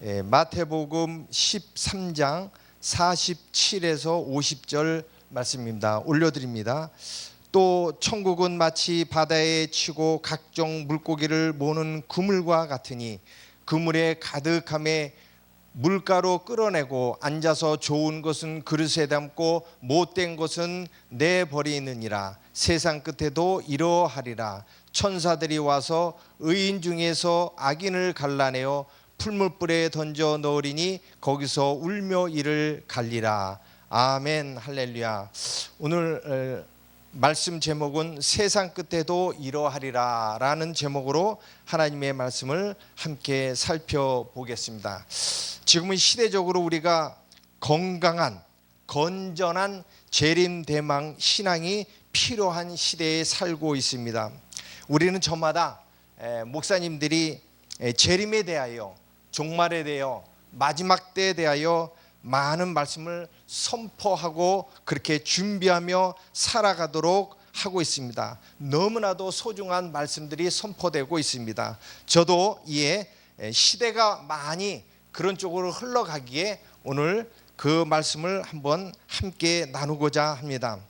마태복음 13장 47에서 50절 말씀입니다. 올려드립니다. 또 천국은 마치 바다에 치고 각종 물고기를 모는 그물과 같으니 그물에 가득함에 물가로 끌어내고 앉아서 좋은 것은 그릇에 담고 못된 것은 내버리느니라. 세상 끝에도 이러하리라. 천사들이 와서 의인 중에서 악인을 갈라내어 풀물불에 던져 넣으리니 거기서 울며 이를 갈리라. 아멘. 할렐루야. 오늘 말씀 제목은 세상 끝에도 이러하리라 라는 제목으로 하나님의 말씀을 함께 살펴보겠습니다. 지금은 시대적으로 우리가 건강한 건전한 재림대망 신앙이 필요한 시대에 살고 있습니다. 우리는 저마다 목사님들이 재림에 대하여, 종말에 대하여, 마지막 때에 대하여 많은 말씀을 선포하고 그렇게 준비하며 살아가도록 하고 있습니다. 너무나도 소중한 말씀들이 선포되고 있습니다. 저도 이에 시대가 많이 그런 쪽으로 흘러가기에 오늘 그 말씀을 한번 함께 나누고자 합니다.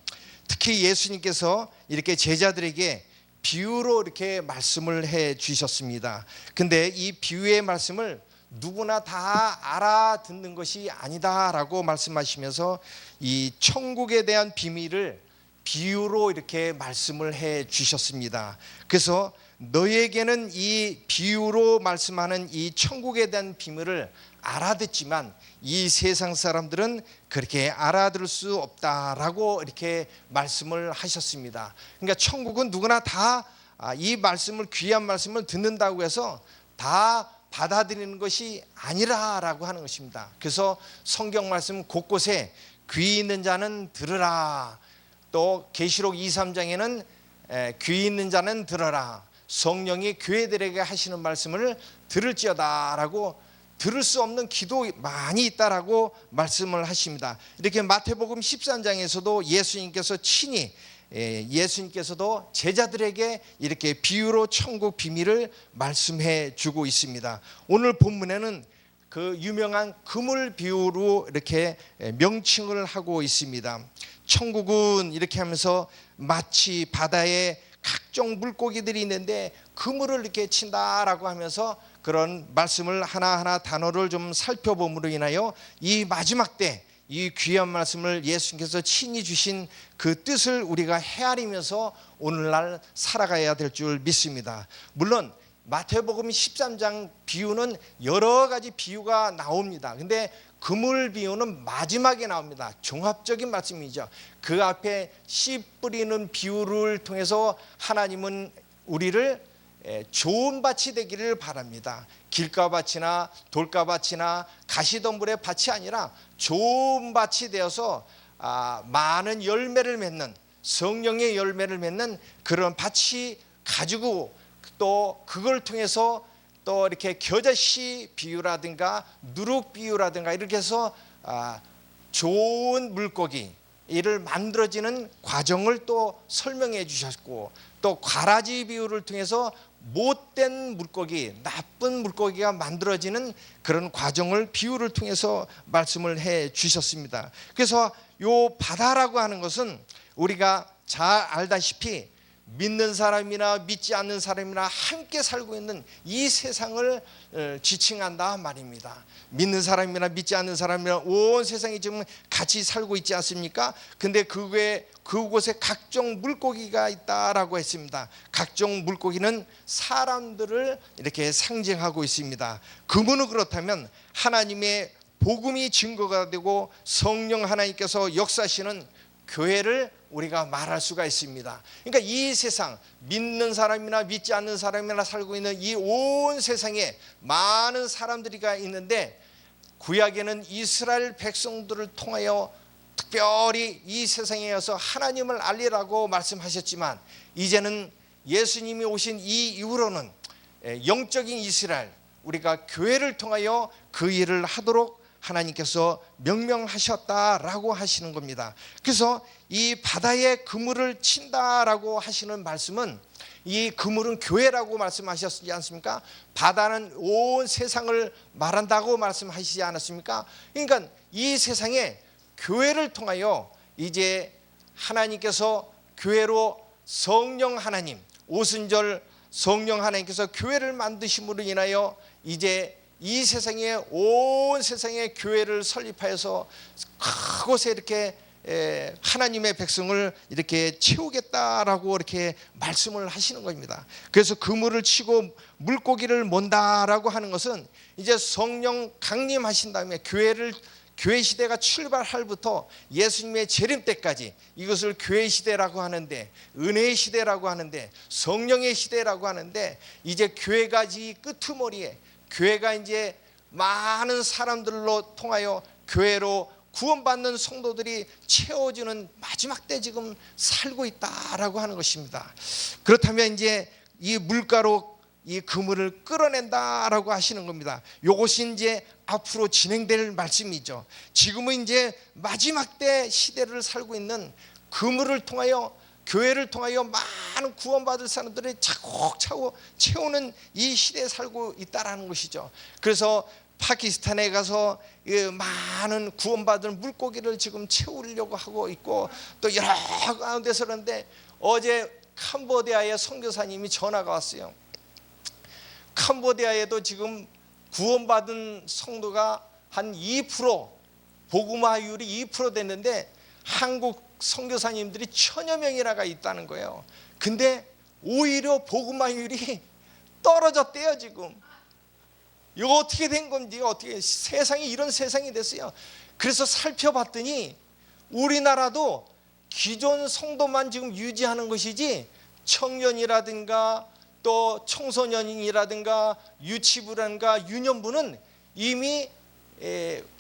특히 예수님께서 이렇게 제자들에게 비유로 이렇게 말씀을 해 주셨습니다. 근데 이 비유의 말씀을 누구나 다 알아듣는 것이 아니다라고 말씀하시면서 이 천국에 대한 비밀을 비유로 이렇게 말씀을 해 주셨습니다. 그래서 너에게는 이 비유로 말씀하는 이 천국에 대한 비밀을 알아듣지만 이 세상 사람들은 그렇게 알아들을 수 없다라고 이렇게 말씀을 하셨습니다. 그러니까 천국은 누구나 다 이 말씀을, 귀한 말씀을 듣는다고 해서 다 받아들이는 것이 아니라라고 하는 것입니다. 그래서 성경 말씀 곳곳에 귀 있는 자는 들으라, 또 계시록 2, 3장에는 귀 있는 자는 들어라, 성령이 교회들에게 하시는 말씀을 들을지어다라고, 들을 수 없는 기도 많이 있다라고 말씀을 하십니다. 이렇게 마태복음 13장에서도 예수님께서도 제자들에게 이렇게 비유로 천국 비밀을 말씀해 주고 있습니다. 오늘 본문에는 그 유명한 그물 비유로 이렇게 명칭을 하고 있습니다. 천국은 이렇게 하면서 마치 바다에 각종 물고기들이 있는데 그물을 이렇게 친다라고 하면서 그런 말씀을 하나하나 단어를 좀 살펴봄으로 인하여 이 마지막 때 이 귀한 말씀을 예수님께서 친히 주신 그 뜻을 우리가 헤아리면서 오늘날 살아가야 될 줄 믿습니다. 물론 마태복음 13장 비유는 여러 가지 비유가 나옵니다. 근데 그물 비유는 마지막에 나옵니다. 종합적인 말씀이죠. 그 앞에 씨 뿌리는 비유를 통해서 하나님은 우리를 좋은 밭이 되기를 바랍니다. 길가밭이나 돌가밭이나 가시덤불의 밭이 아니라 좋은 밭이 되어서 많은 열매를 맺는, 성령의 열매를 맺는 그런 밭이 가지고, 또 그걸 통해서 또 이렇게 겨자씨 비유라든가 누룩 비유라든가 이렇게 해서 좋은 물고기 이를 만들어지는 과정을 또 설명해 주셨고, 또 가라지 비유를 통해서 못된 물고기, 나쁜 물고기가 만들어지는 그런 과정을 비유를 통해서 말씀을 해 주셨습니다. 그래서 요 바다라고 하는 것은 우리가 잘 알다시피 믿는 사람이나 믿지 않는 사람이나 함께 살고 있는 이 세상을 지칭한다 말입니다. 믿는 사람이나 믿지 않는 사람이나 온 세상이 지금 같이 살고 있지 않습니까? 근데 그곳에 각종 물고기가 있다라고 했습니다. 각종 물고기는 사람들을 이렇게 상징하고 있습니다. 그분은 그렇다면 하나님의 복음이 증거가 되고 성령 하나님께서 역사하시는 교회를 우리가 말할 수가 있습니다. 그러니까 이 세상, 믿는 사람이나 믿지 않는 사람이나 살고 있는 이 온 세상에 많은 사람들이가 있는데, 구약에는 이스라엘 백성들을 통하여 특별히 이 세상에 와서 하나님을 알리라고 말씀하셨지만, 이제는 예수님이 오신 이 이후로는 영적인 이스라엘, 우리가 교회를 통하여 그 일을 하도록 하나님께서 명령하셨다라고 하시는 겁니다. 그래서 이 바다에 그물을 친다라고 하시는 말씀은 이 그물은 교회라고 말씀하셨지 않습니까? 바다는 온 세상을 말한다고 말씀하시지 않았습니까? 그러니까 이 세상에 교회를 통하여 이제 하나님께서 교회로 성령 하나님, 오순절 성령 하나님께서 교회를 만드심으로 인하여 이제 이 세상에 온 세상에 교회를 설립하여서 그곳에 이렇게 하나님의 백성을 이렇게 채우겠다라고 이렇게 말씀을 하시는 겁니다. 그래서 그물을 치고 물고기를 mon다라고 하는 것은 이제 성령 강림하신 다음에 교회 시대가 출발할부터 예수님의 재림 때까지 이것을 교회 시대라고 하는데, 은혜의 시대라고 하는데, 성령의 시대라고 하는데, 이제 교회가 이 끄트머리에 교회가 이제 많은 사람들로 통하여 교회로 구원받는 성도들이 채워지는 마지막 때 지금 살고 있다라고 하는 것입니다. 그렇다면 이제 이 물가로 이 그물을 끌어낸다라고 하시는 겁니다. 이것이 이제 앞으로 진행될 말씀이죠. 지금은 이제 마지막 때 시대를 살고 있는 그물을 통하여 교회를 통하여 많은 구원받을 사람들이 차곡차곡 채우는 이 시대에 살고 있다라는 것이죠. 그래서 파키스탄에 가서 많은 구원받은 물고기를 지금 채우려고 하고 있고, 또 여러 가운데서 그런데 어제 캄보디아의 선교사님이 전화가 왔어요. 캄보디아에도 지금 구원받은 성도가 한 2%, 복음화율이 2% 됐는데 한국 선교사님들이 1000여 명이나가 있다는 거예요. 근데 오히려 복음화율이 떨어졌대요. 지금 이거 어떻게 된 건지, 어떻게 세상이 이런 세상이 됐어요. 그래서 살펴봤더니 우리나라도 기존 성도만 지금 유지하는 것이지 청년이라든가 또 청소년이라든가 유치부라든가 유년부는 이미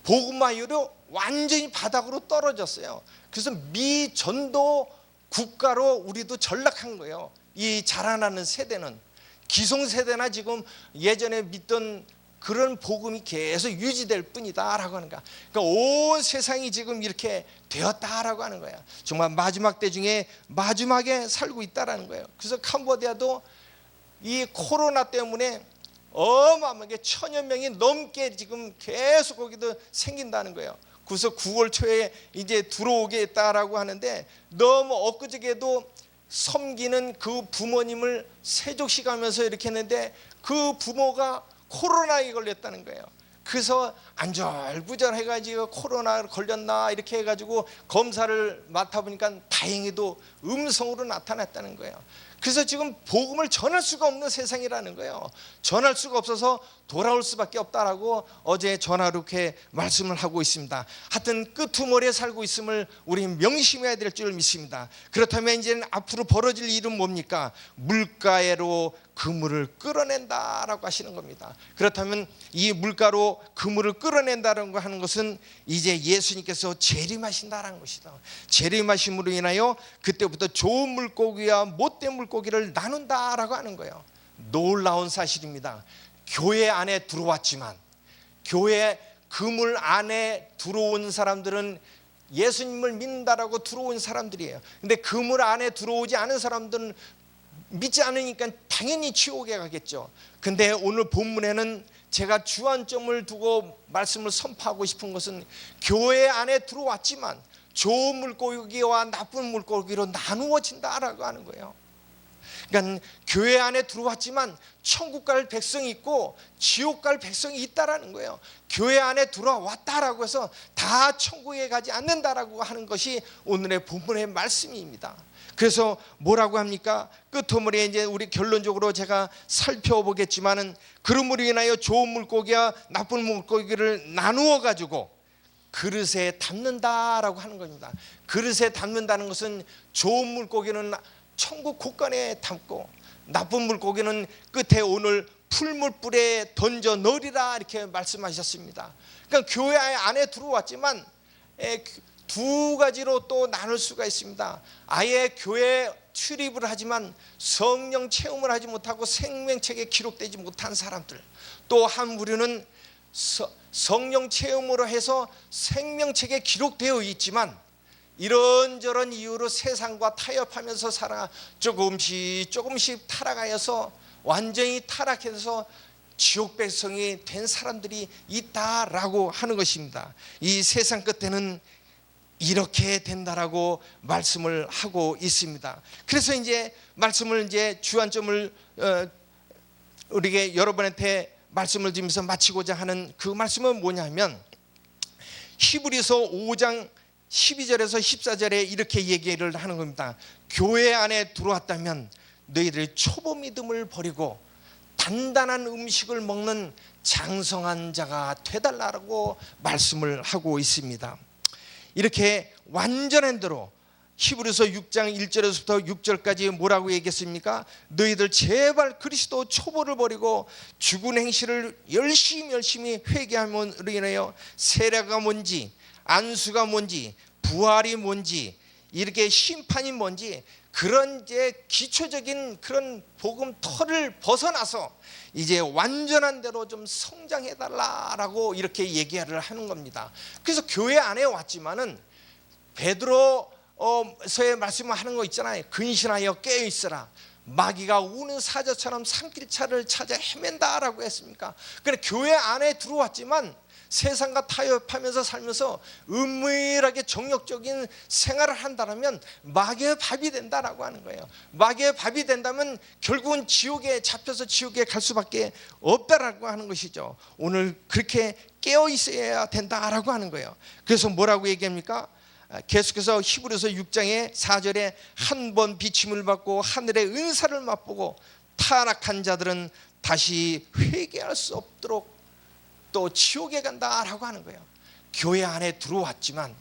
복음화율이 완전히 바닥으로 떨어졌어요. 그래서 미전도 국가로 우리도 전락한 거예요. 이 자라나는 세대는 기성세대나 지금 예전에 믿던 그런 복음이 계속 유지될 뿐이다라고 하는 거야. 그러니까 온 세상이 지금 이렇게 되었다라고 하는 거야. 정말 마지막 때 중에 마지막에 살고 있다라는 거예요. 그래서 캄보디아도 이 코로나 때문에 어마어마하게 1000여 명이 넘게 지금 계속 거기도 생긴다는 거예요. 그래서 9월 초에 이제 들어오겠다라고 하는데, 너무 엊그저께도 섬기는 그 부모님을 세족시 가면서 이렇게 했는데 그 부모가 코로나에 걸렸다는 거예요. 그래서 안절부절해가지고 코로나 걸렸나 이렇게 해가지고 검사를 맡아보니까 다행히도 음성으로 나타났다는 거예요. 그래서 지금 복음을 전할 수가 없는 세상이라는 거예요. 전할 수가 없어서 돌아올 수밖에 없다라고 어제 전화로 이렇게 말씀을 하고 있습니다. 하여튼 끄트머리에 살고 있음을 우리 명심해야 될 줄 믿습니다. 그렇다면 이제는 앞으로 벌어질 일은 뭡니까? 물가로 그물을 끌어낸다라고 하시는 겁니다. 그렇다면 이 물가로 그물을 끌어낸다는 거 하는 것은 이제 예수님께서 재림하신다라는 것이다. 재림하심으로 인하여 그때부터 좋은 물고기와 못된 물고기를 나눈다라고 하는 거예요. 놀라운 사실입니다. 교회 안에 들어왔지만, 교회 그물 안에 들어온 사람들은 예수님을 믿는다라고 들어온 사람들이에요. 근데 그물 안에 들어오지 않은 사람들은 믿지 않으니까 당연히 지옥에 가겠죠. 근데 오늘 본문에는 제가 주안점을 두고 말씀을 선포하고 싶은 것은 교회 안에 들어왔지만 좋은 물고기와 나쁜 물고기로 나누어진다라고 하는 거예요. 그러니까 교회 안에 들어왔지만 천국 갈 백성이 있고 지옥 갈 백성이 있다라는 거예요. 교회 안에 들어왔다라고 해서 다 천국에 가지 않는다라고 하는 것이 오늘의 본문의 말씀입니다. 그래서 뭐라고 합니까? 끄트머리에 이제 우리 결론적으로 제가 살펴보겠지만은, 그러므로 인하여 좋은 물고기와 나쁜 물고기를 나누어 가지고 그릇에 담는다라고 하는 겁니다. 그릇에 담는다는 것은 좋은 물고기는 천국 곳간에 담고 나쁜 물고기는 끝에 오늘 풀물불에 던져 넣으리라 이렇게 말씀하셨습니다. 그러니까 교회 안에 들어왔지만 두 가지로 또 나눌 수가 있습니다. 아예 교회 출입을 하지만 성령 체험을 하지 못하고 생명책에 기록되지 못한 사람들, 또 한 무리는 성령 체험으로 해서 생명책에 기록되어 있지만 이런저런 이유로 세상과 타협하면서 살아 조금씩 타락하여서 완전히 타락해서 지옥 백성이 된 사람들이 있다라고 하는 것입니다. 이 세상 끝에는 이렇게 된다라고 말씀을 하고 있습니다. 그래서 이제 말씀을 이제 주안점을 우리에게 여러분한테 말씀을 드리면서 마치고자 하는 그 말씀은 뭐냐면 히브리서 5장 12절에서 14절에 이렇게 얘기를 하는 겁니다. 교회 안에 들어왔다면 너희들 초보 믿음을 버리고 단단한 음식을 먹는 장성한 자가 되달라고 말씀을 하고 있습니다. 이렇게 완전한 대로 히브리서 6장 1절에서부터 6절까지 뭐라고 얘기했습니까? 너희들 제발 그리스도 초보를 버리고 죽은 행실을 열심히 회개함으로 인하여 세례가 뭔지 안수가 뭔지 부활이 뭔지 이렇게 심판이 뭔지 그런 이제 기초적인 그런 복음 털을 벗어나서 이제 완전한 대로 좀 성장해 달라라고 이렇게 얘기를 하는 겁니다. 그래서 교회 안에 왔지만은 베드로서의 말씀을 하는 거 있잖아요. 근신하여 깨어 있으라. 마귀가 우는 사자처럼 산길차를 찾아 헤맨다라고 했습니까? 그래 교회 안에 들어왔지만 세상과 타협하면서 살면서 은밀하게 정욕적인 생활을 한다면 마귀의 밥이 된다라고 하는 거예요. 마귀의 밥이 된다면 결국은 지옥에 잡혀서 지옥에 갈 수밖에 없다라고 하는 것이죠. 오늘 그렇게 깨어 있어야 된다라고 하는 거예요. 그래서 뭐라고 얘기합니까? 계속해서 히브리서 6장의 4절에 한 번 비침을 받고 하늘의 은사를 맛보고 타락한 자들은 다시 회개할 수 없도록 또 지옥에 간다라고 하는 거예요. 교회 안에 들어왔지만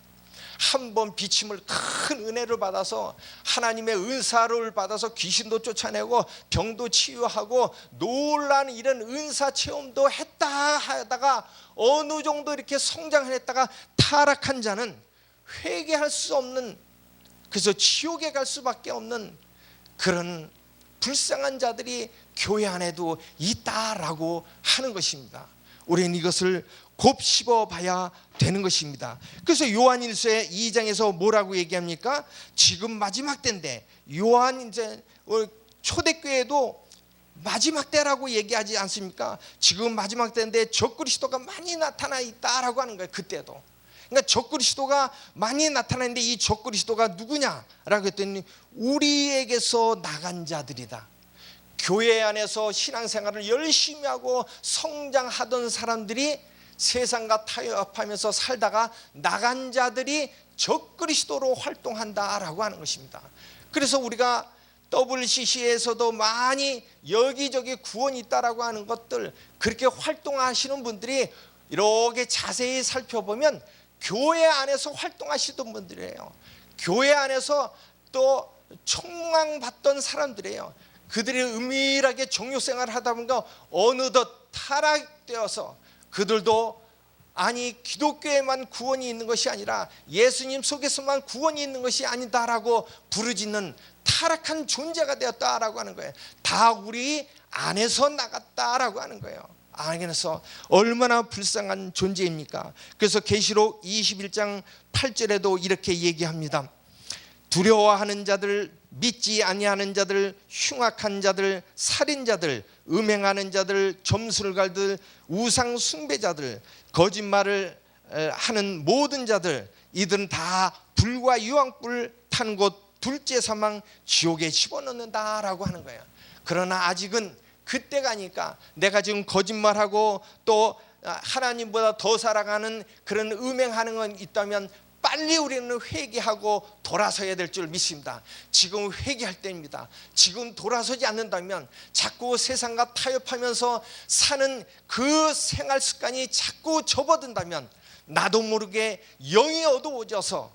한 번 비침을 큰 은혜를 받아서 하나님의 은사를 받아서 귀신도 쫓아내고 병도 치유하고 놀라운 이런 은사 체험도 했다 하다가 어느 정도 이렇게 성장을 했다가 타락한 자는 회개할 수 없는, 그래서 지옥에 갈 수밖에 없는 그런 불쌍한 자들이 교회 안에도 있다라고 하는 것입니다. 우리는 이것을 곱씹어 봐야 되는 것입니다. 그래서 요한일서의 2장에서 뭐라고 얘기합니까? 지금 마지막 때인데, 요한 이제 초대교회도 마지막 때라고 얘기하지 않습니까? 지금 마지막 때인데 적그리스도가 많이 나타나 있다라고 하는 거예요. 그때도. 그러니까 적그리스도가 많이 나타나는데 이 적그리스도가 누구냐라고 했더니 우리에게서 나간 자들이다. 교회 안에서 신앙생활을 열심히 하고 성장하던 사람들이 세상과 타협하면서 살다가 나간 자들이 적그리스도로 활동한다라고 하는 것입니다. 그래서 우리가 WCC에서도 많이 여기저기 구원이 있다라고 하는 것들, 그렇게 활동하시는 분들이 이렇게 자세히 살펴보면 교회 안에서 활동하시던 분들이에요. 교회 안에서 또 청망받던 사람들이에요. 그들이 은밀하게 정욕생활을 하다 보니까 어느덧 타락되어서 그들도 아니 기독교에만 구원이 있는 것이 아니라 예수님 속에서만 구원이 있는 것이 아니다라고 부르짖는 타락한 존재가 되었다라고 하는 거예요. 다 우리 안에서 나갔다라고 하는 거예요. 안에서 얼마나 불쌍한 존재입니까? 그래서 계시록 21장 8절에도 이렇게 얘기합니다. 두려워하는 자들, 믿지 아니하는 자들, 흉악한 자들, 살인자들, 음행하는 자들, 점술가들, 우상 숭배자들, 거짓말을 하는 모든 자들, 이들은 다 불과 유황불 탄 곳 둘째 사망 지옥에 집어넣는다라고 하는 거예요. 그러나 아직은 그때가 아니까 내가 지금 거짓말하고 또 하나님보다 더 살아가는 그런 음행하는 건 있다면 빨리 우리는 회개하고 돌아서야 될 줄 믿습니다. 지금 회개할 때입니다. 지금 돌아서지 않는다면 자꾸 세상과 타협하면서 사는 그 생활 습관이 자꾸 접어든다면 나도 모르게 영이 어두워져서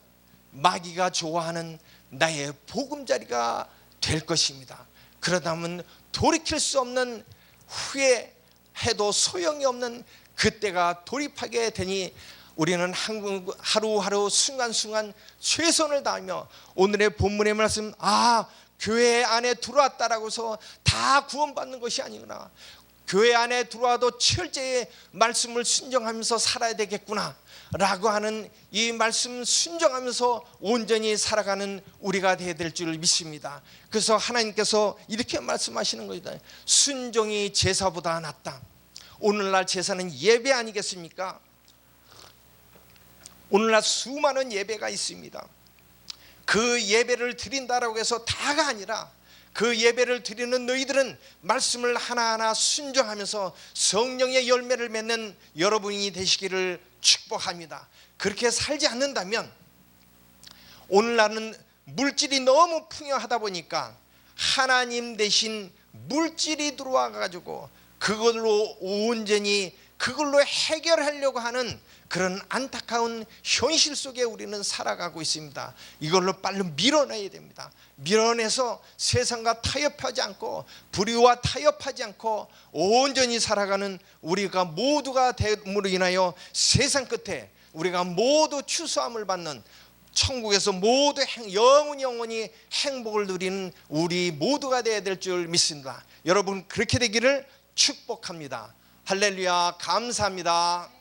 마귀가 좋아하는 나의 보금자리가 될 것입니다. 그러다면 돌이킬 수 없는, 후회해도 소용이 없는 그때가 돌입하게 되니 우리는 하루하루 순간순간 최선을 다하며 오늘의 본문의 말씀, 교회 안에 들어왔다라고 해서 다 구원받는 것이 아니구나. 교회 안에 들어와도 철저히 말씀을 순종하면서 살아야 되겠구나 라고 하는 이 말씀 순종하면서 온전히 살아가는 우리가 되어야 될 줄 믿습니다. 그래서 하나님께서 이렇게 말씀하시는 겁니다. 순종이 제사보다 낫다. 오늘날 제사는 예배 아니겠습니까? 오늘날 수많은 예배가 있습니다. 그 예배를 드린다라고 해서 다가 아니라 그 예배를 드리는 너희들은 말씀을 하나하나 순종하면서 성령의 열매를 맺는 여러분이 되시기를 축복합니다. 그렇게 살지 않는다면 오늘날은 물질이 너무 풍요하다 보니까 하나님 대신 물질이 들어와 가지고 그걸로 온전히 그걸로 해결하려고 하는 그런 안타까운 현실 속에 우리는 살아가고 있습니다. 이걸로 빨리 밀어내야 됩니다. 밀어내서 세상과 타협하지 않고 불의와 타협하지 않고 온전히 살아가는 우리가 모두가 됨으로 인하여 세상 끝에 우리가 모두 추수함을 받는 천국에서 모두 영원히 행복을 누리는 우리 모두가 되어야 될 줄 믿습니다. 여러분 그렇게 되기를 축복합니다. 할렐루야. 감사합니다.